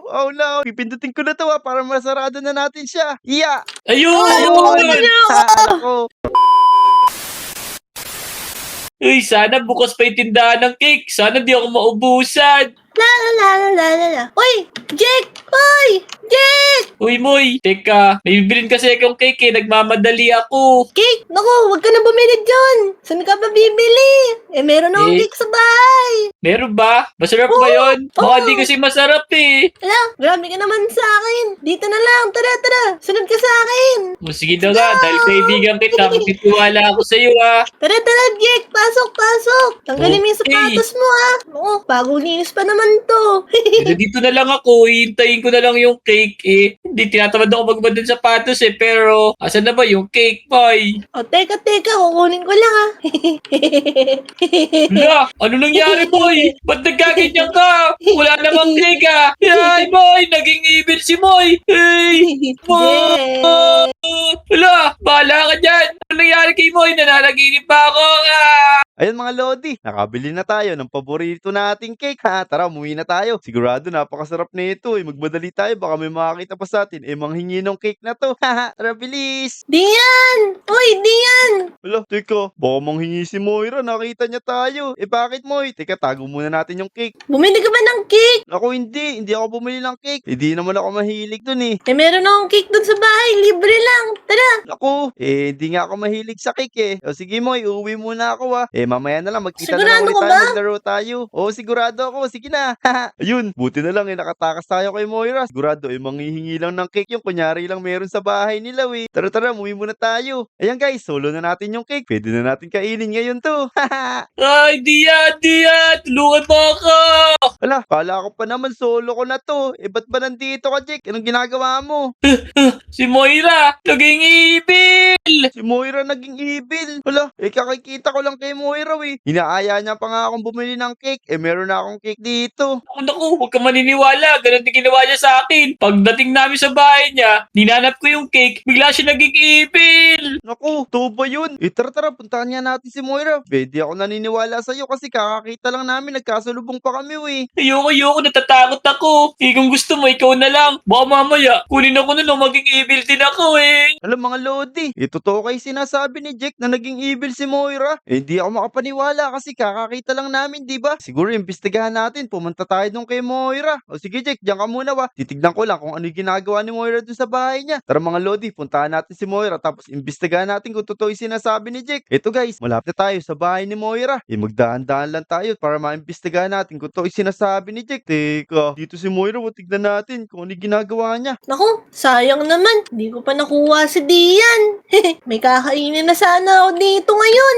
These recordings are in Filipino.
Oh no, pipindutin ko na to para masarado na natin siya. Iya! Ayun! Nako. Uy, sana bukas pa yung tindahan ng cake. Sana di ako maubusan. La la la la la la la. Uy! Jake! Uy! Jake! Uy, Moy, teka. May bibilin kasi akong cake eh. Nagmamadali ako. Cake! Naku, huwag ka na bumili dyan! Saan ka ba bibili? Meron akong Eh? cake sa bahay! Meron ba? Masarap ba yun? Baka di kasi masarap eh. Ala, grabe ka naman sa akin! Dito na lang! Tara, tara! Sunod ka sa akin! O, sige na nga, dahil kaibigan kita, magtitiwala ako sa iyo ah. Tara, tara, Jake! Pasok, pasok! Tanggalin mo yung Okay. sapatos mo, ah! Oo, bagong linis pa naman to! Pero dito na lang ako, hihintayin ko na lang yung cake eh. Hindi tinatamad ako magbad ng sapatos eh, pero asan na ba yung cake, Moy? O, teka, kukunin ko lang, ah! Hala, ano nangyari, Moy? Ba't nagkaganyan ka? Wala namang cake ah. Ay, Moy, naging evil si Moy. Hey, Moy! Hala, bahala ka dyan. Ano nangyari kay Moy? Nananaginip pa ako. Ah! Ayun mga Lodi, nakabili na tayo ng paborito nating cake. Ha, tara, umuwi na tayo. Sigurado napakasarap na ito. Magmadali tayo, baka may makakita pa sa atin. Manghingi ng cake na to. Haha, tara, bilis. Dian! Uy, Dian! Wala, teka, baka manghingi si Moira. Nakita niya tayo. Bakit Moy? Teka, tago muna natin yung cake. Bumili ka ba ng cake? Ako hindi ako bumili ng cake. Hindi naman ako mahilig dun eh. Meron akong cake dun sa bahay. Libre lang. Tara! Ako, hindi nga ako mahilig sa cake eh. O sige Moy, uuwi muna ako ah. Mamaya na lang, magkita na lang Sigurado ulit ka tayo, ba? maglaro tayo. Oo, sigurado ako. Sige na. Ayun, buti na lang nakatakas tayo kay Moira. Sigurado manghihingi lang ng cake yung kunyari lang meron sa bahay nila eh. Tara tara, umuwi muna tayo. Ayan guys, solo na natin yung cake. Pwede na natin kainin ngayon to. Ay, Dian, tulungan mo ako. Wala, kala ko pa naman solo ko na to. Ba't ba nandito ka, Jake? Anong ginagawa mo? Si Moira, naging evil. Si Moira naging evil. Wala, kakikita ko lang kay Moira eh. Inaaya niya pa nga akong bumili ng cake. Meron na akong cake dito. Naku, huwag ka maniniwala. Ganun din ginawa niya sa akin. Pagdating namin sa bahay niya, ninanap ko yung cake, bigla siya naging evil. Naku, to ba yun? Tara tara, puntahan niya natin si Moira. Pwede ako naniniwala sa'yo kasi kakakita lang namin, nagkasalubong pa kami eh. Ayoko, natatakot ako. Kung gusto mo, ikaw na lang. Baka mamaya, kunin ako na lang, maging evil din ako eh. Alam mga Lodi, totoo kayo sinasabi ni Jake na naging evil si Moira. Hindi ako makapaniwala kasi kakakita lang namin, di ba? Siguro imbestigahan natin, pumunta tayo dun kay Moira. O sige Jake, diyan ka muna ba? Titignan ko lang kung ano yung ginagawa ni Moira dun sa bahay niya. Tara mga Lodi, puntahan natin si Moira tapos imbestigahan natin kung totoo yung sinasabi ni Jake. Ito guys, malapit na tayo sa bahay ni Moira. Magdaan-daan lang tayo para maimbestigahan natin kung totoo yung sinasabi ni Jake. Teka, dito si Moira, tignan natin kung ano yung ginagawa niya. Naku, sayang naman. Hindi ko pa nakuha si Dian. May kakainin na sana ako dito ngayon.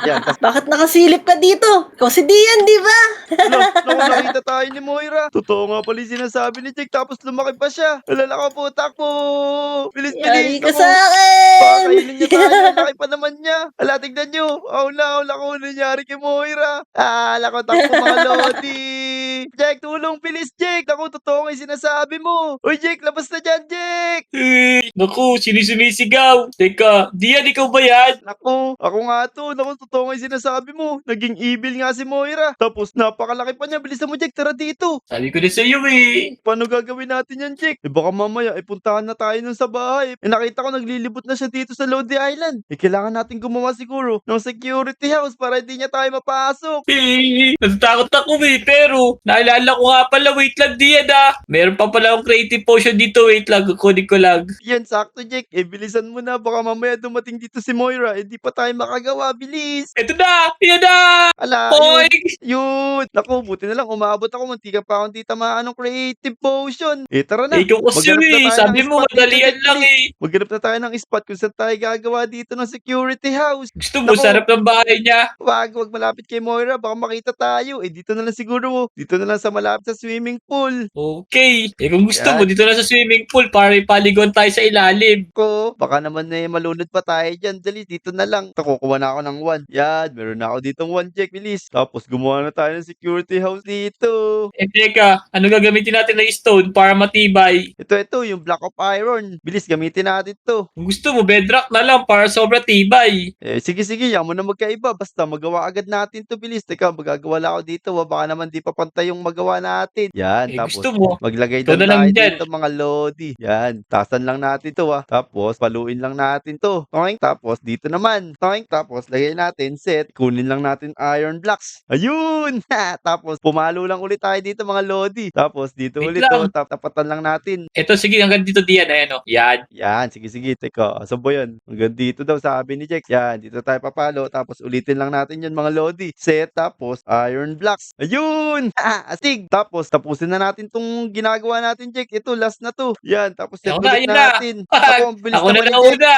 Yan, tas Bakit nakasilip ka dito? Ikaw si Dian, di ba? nakita tayo ni Moira. Totoo nga pala yung sinasabi ni Jake tapos lumaki pa siya. Alala ka po, takbo! Bilis, Yari bilis! ka Ako, sa akin! pakainin niya tayo. Laki pa naman niya. Ala, tignan niyo. Wala ko nangyari kay Moira. Ala ko, takbo mga Lodi. Jake, tulong, bilis, Jake. Naku, totoo nga yung sinasabi mo. Uy, Jake, labas na dyan, Jake. Naku, sinisigaw. Teka, Dian, ikaw ba yan? Naku, ako nga to. Naku, totoo nga yung sinasabi mo. Naging evil nga si Moira. Tapos, napakalaki pa niya. Bilisan mo, Jake. Tara dito. Sabi ko na sa iyo eh. Paano gagawin natin yan, Jake? Baka mamaya, puntahan na tayo nun sa bahay. Nakita ko naglilibot na siya dito sa Lodi Island. Kailangan natin gumawa siguro ng security house para hindi niya tayo mapasok. Natatakot ako eh, pero naalala ko nga pala, wait lang Dian ah. Meron pa pala akong creative potion dito, wait lang, kukunin ko lang. Yan, sakto, Jake. Bilisan mo na. Baka mamaya dumating dito si Moira. Hindi pa tayo makagawa. Bilis. Eto na! Yan na! Ala, Hoy! yun. Naku, buti na lang. Umabot ako. Muntika pa akong tamaan ng creative potion. Tara na. Ikaw kasi Maghanap na eh, tayo sabi ng mo spot dito, madalian Jake, lang bilis. eh. Maghanap na tayo ng spot kung saan tayo gagawa dito ng security house. Gusto mo, Naku. sarap ng bahay niya. Wag malapit kay Moira. Baka makita tayo. Dito na lang siguro. Dito na lang sa malapit sa swimming pool. Okay. Kung gusto Yan. mo, dito na sa swimming pool para ipaligon tayo sa ilalim. Baka naman malunod pa tayo dyan. Dali, dito na lang. Kukuha na ako ng 1. Yan, meron na ako ditong 1, Jake. Jack, bilis. Tapos gumawa na tayo ng security house dito. Teka, ano gagamitin natin na stone para matibay? Ito, yung block of iron. Bilis, gamitin natin to. Kung gusto mo, bedrock na lang para sobra tibay. Sige, yan mo na magkaiba. Basta magawa agad natin to, bilis. Teka, magagawa lang ako dito. Baka naman di pa pantay yung magawa natin. Yan, tapos Gusto mo? maglagay Ikaw doon na lang tayo dyan. dito mga lodi. Yan, tasan lang natin to Tapos, paluin lang natin to. Okay, tapos dito naman. Okay, tapos lagay natin set. Kunin lang natin iron blocks. Ayun! Tapos, pumalo lang ulit tayo dito mga lodi. Tapos, dito Wait ulit lang. tapatan lang natin. Ito, sige, hanggang dito diyan. Ayan, o. Yan. Yan, sige. Teka, asan ba yan? Hanggang dito daw, sabi ni Jex. Yan, dito tayo papalo. Tapos ulitin lang natin yan mga lodi. Set, tapos iron blocks. Ayun! Astig! Tapos, tapusin na natin tong ginagawa natin, Jex. Ito, last na to. Yan, tapos set Ako na, ulit yun na. natin. Ako, ang bilis Ako na naman ni lang Jex. una.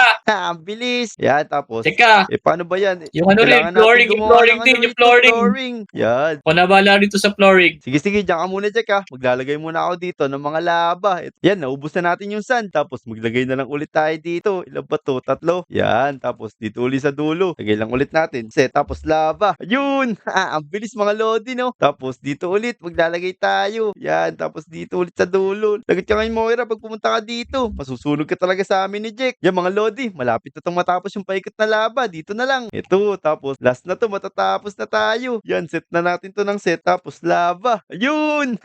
Ang bilis. Yan, tapos, Teka, paano ba yan? yung ano rin, Kailangan natin flooring, yung gumawa flooring ng din, ano yung rito, flooring. Yan. Ako na bahala rito sa flooring. Sige, diyan ka muna, Jack, Maglalagay muna ako dito ng mga lava. Yan, naubos na natin yung sand. Tapos, maglagay na lang ulit tayo dito. Ilan ba to? 3. Yan, tapos dito ulit sa dulo. Lagay lang ulit natin. Set, tapos lava. Ayun! Ang bilis mga lodi, no? Tapos, dito ulit, maglalagay tayo. Yan, tapos dito ulit sa dulo. Lagot ka ngayon, Moira, pag pumunta ka dito. Masusunog ka talaga sa amin ni Jack. Yan, mga lodi, malapit na itong matapos yung paikot na lava. Dito na lang. Ito, tapos, last na to, matatapos na tayo. Yan, set na natin to ng set, tapos lava. Ayun!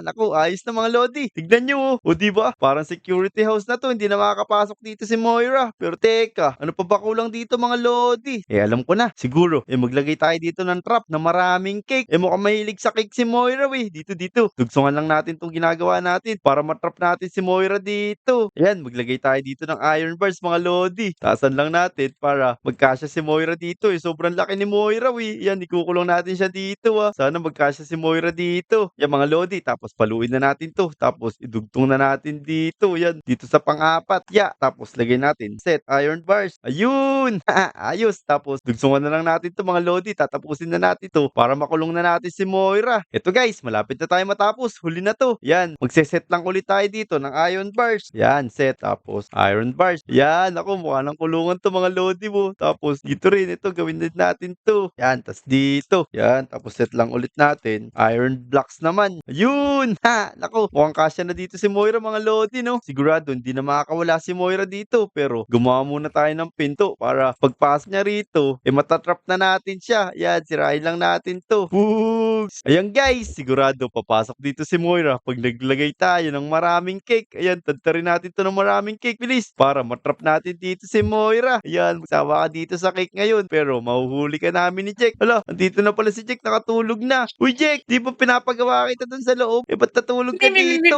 Naku, ayos na mga lodi. Tignan nyo, O, diba? Parang security house na to. Hindi na makakapasok dito si Moira. Pero teka, ano pa ba kulang dito mga lodi? Alam ko na. Siguro, maglagay tayo dito ng trap na maraming cake. Mukhang mahilig sa cake si Moira, Dito. Dugsungan lang natin itong ginagawa natin para matrap natin si Moira dito. Ayan, maglagay tayo dito ng iron bars mga lodi. Tasan lang natin para magkasya si Moira dito. Sobrang laki ni Moira, Yan, ikukulong natin siya dito, Sana magkasya si Moira dito. Yan mga lodi. Tapos paluin na natin to. Tapos idugtong na natin dito. Yan, dito sa pang-apat. Tapos lagay natin set iron bars. Ayun! Ayos. Tapos dugsungan na lang natin to mga lodi. Tatapusin na natin to para makulong na natin si Moira. Ito guys, malapit na tayo matapos. Huli na to. Yan, magseset lang ulit tayo dito ng iron bars. Yan, set. Tapos iron bars. Yan, ako mukha ng kulungan to mga lodi mo. Tapos dito rin, ito gawin din natin to. Yan, tas dito. Yan, tapos set lang ulit natin. Iron blocks naman. Ayun! Nako, mukhang kasya na dito si Moira mga lodi, no? Sigurado, hindi na makakawala si Moira dito. Pero, gumawa muna tayo ng pinto para pagpasok niya rito, matatrap na natin siya. Yan, sirahin lang natin to. Pugs! Ayan guys, sigurado papasok dito si Moira pag naglagay tayo ng maraming cake. Ayan, tantarin natin to ng maraming cake, bilis. Para matrap natin dito si Moira. Ayan, magsawa ka dito sa cake ngayon. Pero, mahuhuli ka namin ni Jack. Hala, andito na pala si Jack, nakatulog na. Uy, Jack, di ba pinapagawa kita dun sa loob? Ba't natulog ka dito?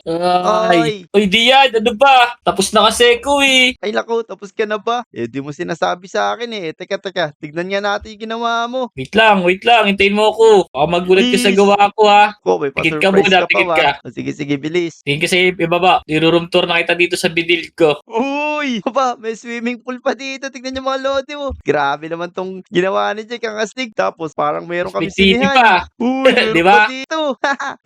Ay. Uy, Dian, ano ba? Tapos na kasi ko Ay, naku, tapos ka na ba? Di mo sinasabi sa akin Teka, tignan nga natin yung ginawa mo. Wait lang. Hintayin mo ako. Baka magulat ka sa Please. gawa ko, ha? Ko, may Tigil ka pa-surprise muna, ka pa, tigil ka. Sige, bilis. Tingin kasi ibaba. Iruroom tour na kita dito sa bidil ko. Uy! May swimming pool pa dito. Tignan niyo mga lodi mo. Grabe naman tong ginawa ni Jack, ang astig. Tapos parang meron kami May TV sinihan. pa. Uy, meron Di ba? pa dito.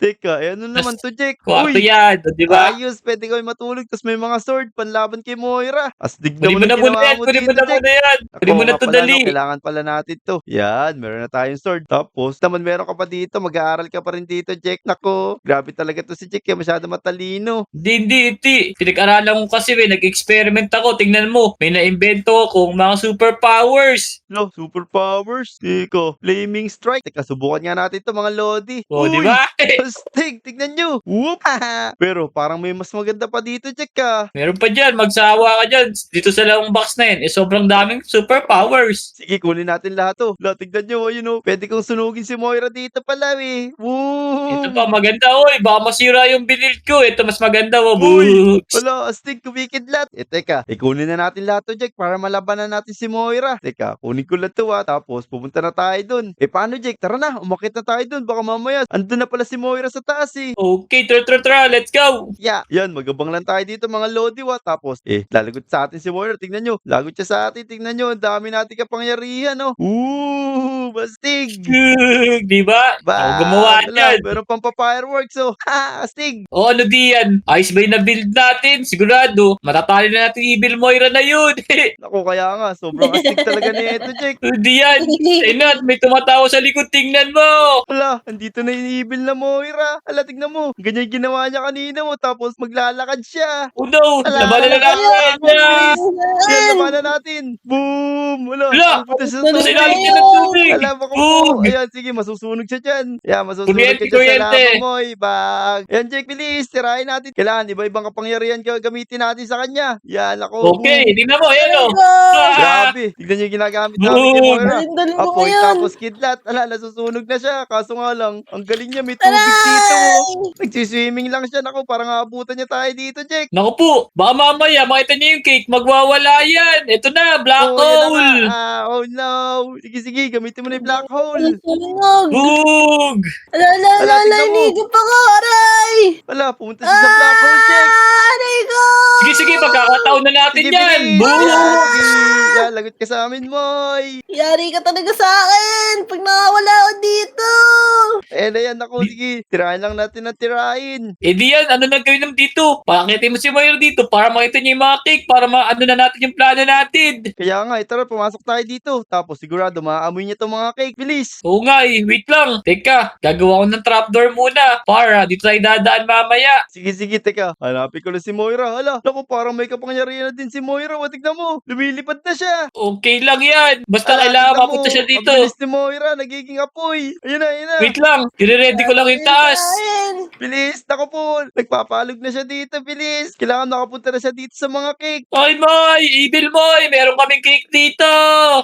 Teka, ano naman to, Jack? Kwarto Uy! yan, di ba? Ayos, pwede kami matulog. Tapos may mga sword, panlaban kay Moira. Astig Kunin mo naman na ang muna ginawa yan. mo Kunin mo dito, na Jack. muna yan. Kunin mo na nga to pala, dali. kailangan pala natin to. Yan, meron na tayong sword. Tapos, naman meron ka pa dito. Mag-aaral ka pa rin dito, Jack. Nako, grabe talaga to si Jack. Masyado matalino. Hindi. Pinag-aralan ko kasi, nag-experiment ako. Tingnan mo, may na-invento akong mga superpowers. No, superpowers. Teka, flaming strike. Teka, subukan nga natin to mga lodi. O, di Uy, ba? astig, tignan nyo. Whoop! Pero parang may mas maganda pa dito, Jack, Meron pa dyan, magsawa ka dyan. Dito sa lang box na yun, sobrang daming superpowers. Sige, kunin natin lahat to. Tignan nyo, pwede kong sunugin si Moira dito pala, Woo! Ito pa, maganda, oy. Baka masira yung binil ko. Ito, mas maganda, Uy! Bugs. Wala, astig, kumikidlat. Teka, kunin na natin lahat to, Jack, para malabanan natin si Moira. Teka, kunin ko lang to, tapos pupunta na tayo dun. Paano, Jack? Tara na, umakit na tayo dun. Baka mamaya, andun na pala si Moira sa taas, Okay, tra, let's go. Yan, magabang lang tayo dito, mga lodi, Tapos, lalagot sa atin si Moira. Tingnan nyo, lagot siya sa atin. Tingnan nyo, ang dami natin kapangyarihan, Bastig! Di ba? Ako gumawa Wala, niyan. meron pang pa-fireworks, oh. Ha, astig. O ano di yan? Ayos ba yung na-build natin? Sigurado, matatali na natin yung Evil Moira na yun. Naku, kaya nga, sobrang astig talaga ni ito, Jack. Hindi yan. Ayun na, may tumatawa sa likod. Tingnan mo. Hala, andito na yung evil na Moira. Hala, tignan mo. Ganyan yung ginawa niya kanina mo, tapos maglalakad siya. Oh no, Ala, labanan na ala, natin ala, yan. bilis. Yan, labanan natin. Boom! Wala, Wala. pupunta siya sa Wala, Kasi tubig. nalit niya ng tubig. Hala, bako po. Boom. Ayan, sige, masusunog siya dyan. Ayan, masusunog Kuryente, ka dyan sa kuryente. lava, Moy. Bag. Ayan, Jake, bilis. Tirahin natin. Kailangan, iba-ibang kapangyarihan gamitin natin sa kanya. Yan, ako. Okay, tingnan mo, yan o. Ah, Grabe. Tignan niyo yung ginagamit namin kay Boom. Moira. Dalin mo Apoy, ngayon. tapos kidlat. Ala, nasusunog na siya. Kaso nga lang, ang galing niya. May tubig dito. Oh. Nagsiswimming lang siya. Naku, parang aabutan niya tayo dito, Jake. Naku po, baka mamaya makita niyo yung cake, magwawala yan. Ito na, black Oh, yan na nga. hole. Oh no. Sige, sige. Gamitin mo na yung black hole. Sunog. Bug! Ala, ala, ala, Ala, ala, tignan mo. inigop ako, aray! Wala, pumunta siya sa black hole, Jake. Aray ko! Sige, sige, pagkakataon na natin Sige, yan. bilis. Bug! Yan, sige. Yan, lagot ka sa amin, Moy. Yari ka talaga sa akin pag nakawala ako dito! Ayan na yan, ako. Sige. Tirahin lang natin na tirahin. Eh di yan, ano na gawin naman dito? Pakitin mo si Moira dito para makita niya yung mga cake, para ano na natin yung plano natin. Kaya nga, tara, pumasok tayo dito. Tapos sigurado, maaamoy niya itong mga cake. Bilis. Oo nga eh, wait lang. Teka, gagawa ko ng trapdoor muna para dito tayo dadaan mamaya. Sige, sige, teka. Hanapin ko lang si Moira. Hala, naku, parang may kapangyarihan na din si Moira. Tignan mo, lumilipad na siya. Okay lang yan. Basta Hala, kailangan tignan mapunta mo, siya dito. Ang bilis ni Moira, nagiging apoy. Ayun na, ayun na. Wait lang, i-ready ko lang yung taas. Ayan. Bilis, naku po. Nagpapalog na siya dito, bilis. Kailangan nakapunta na siya dito sa mga cake. Ay, Moy! Evil Moy! Meron kaming cake dito!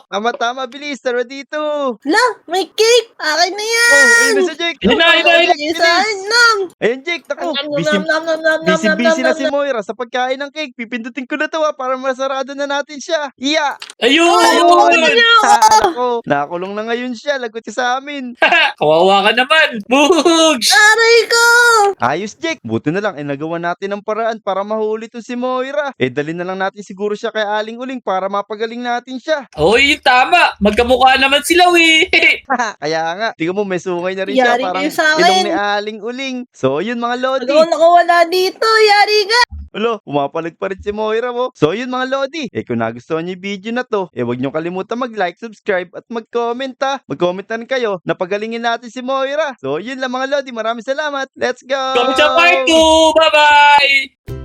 Tama, tama, bilis. Tara dito. Hala, may cake! Akin na yan! Oh, ayun na si Jake. Ayun na, ayun na, ayun na. Bilis. Isa, nam! Ayun, Jake, naku. Nam, Busy, nam, nam, nam, nam, nam, busy nam, na si Moira sa pagkain ng cake. Pipindutin ko na to para masarado na natin siya. Iya! Ayun! Ako, nakakulong na ngayon siya. Lagot siya sa amin. Kawawa ka naman! Bugs! Aray ko! Ayos, Jake. Buti na lang, nagawa natin ng paraan para mahuli to si Moira. Dali na lang natin siguro siya kay Aling Uling para mapagaling natin siya. Oo, yun tama. Magkamukha naman sila, eh. Kaya nga, tingnan mo, may sungay na rin siya. Yari Parang kayo sa ilong akin. ni Aling Uling. So, yun mga Lodi. Pag ako nakawala dito, yari ka! Alo, pumapalag pa rin si Moira mo. So, yun mga Lodi. Kung nagustuhan niyo yung video na to, huwag niyo kalimutan mag-like, subscribe, at mag-comment ha. Mag-comment na rin kayo na pagalingin natin si Moira. So, yun lang mga Lodi. Maraming salamat. Let's go! Kami sa part 2! Bye-bye!